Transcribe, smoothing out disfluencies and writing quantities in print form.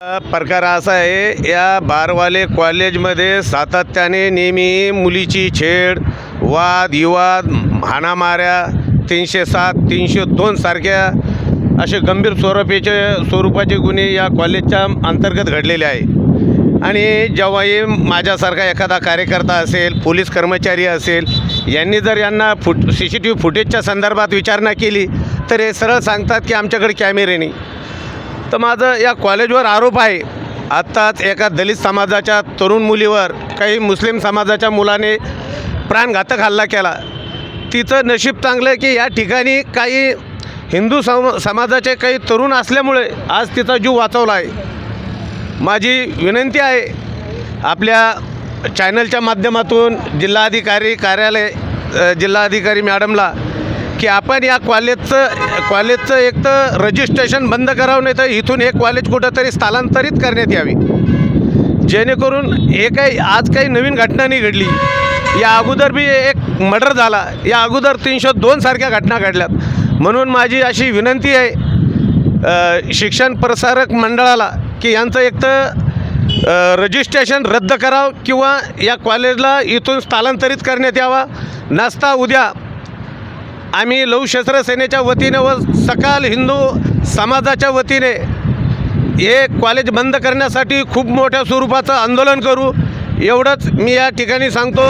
प्रकार असा आहे, या बारवाले कॉलेजमध्ये सातत्याने नेहमी मुलीची छेड, वाद विवाद, हाणामाऱ्या, 307 302 सारख्या असे गंभीर स्वरूपाचे गुन्हे या कॉलेजच्या अंतर्गत घडलेले आहे। आणि जेव्हाही माझ्यासारखा एखादा कार्यकर्ता असेल, पोलीस कर्मचारी असेल, यांनी जर यांना CCTV फुटेजच्या संदर्भात विचारणा केली तर हे सरळ सांगतात की आमच्याकडे कॅमेरे नाही। तर माझं या कॉलेजवर आरोप आहे, आत्ताच एका दलित समाजाच्या तरुण मुलीवर काही मुस्लिम समाजाच्या मुलाने प्राणघातक हल्ला केला। तिचं नशीब चांगलं की या ठिकाणी काही हिंदू समाजाचे काही तरुण असल्यामुळे आज तिचा जीव वाचवला आहे। माझी विनंती आहे आपल्या चॅनलच्या माध्यमातून जिल्हाधिकारी कार्यालय, जिल्हाधिकारी मॅडमला, की आपण या कॉलेजचं एक तर रजिस्ट्रेशन बंद करावं, नाही तर इथून हे कॉलेज कुठंतरी स्थलांतरित करण्यात यावी, जेणेकरून हे आज काही नवीन घटना नाही घडली। या अगोदर बी एक मर्डर झाला, या अगोदर 302 सारख्या घटना घडल्यात। म्हणून माझी अशी विनंती आहे शिक्षण प्रसारक मंडळाला की यांचं एक तर रजिस्ट्रेशन रद्द करावं किंवा या कॉलेजला इथून स्थलांतरित करण्यात यावा। नसता उद्या आम्ही लौहशस्त्र सेनेच्या वतीने व सकल हिंदू समाजाच्या वतीने हे कॉलेज बंद करण्यासाठी खूप मोठ्या स्वरूपाचं आंदोलन करू, एवढंच मी या ठिकाणी सांगतो।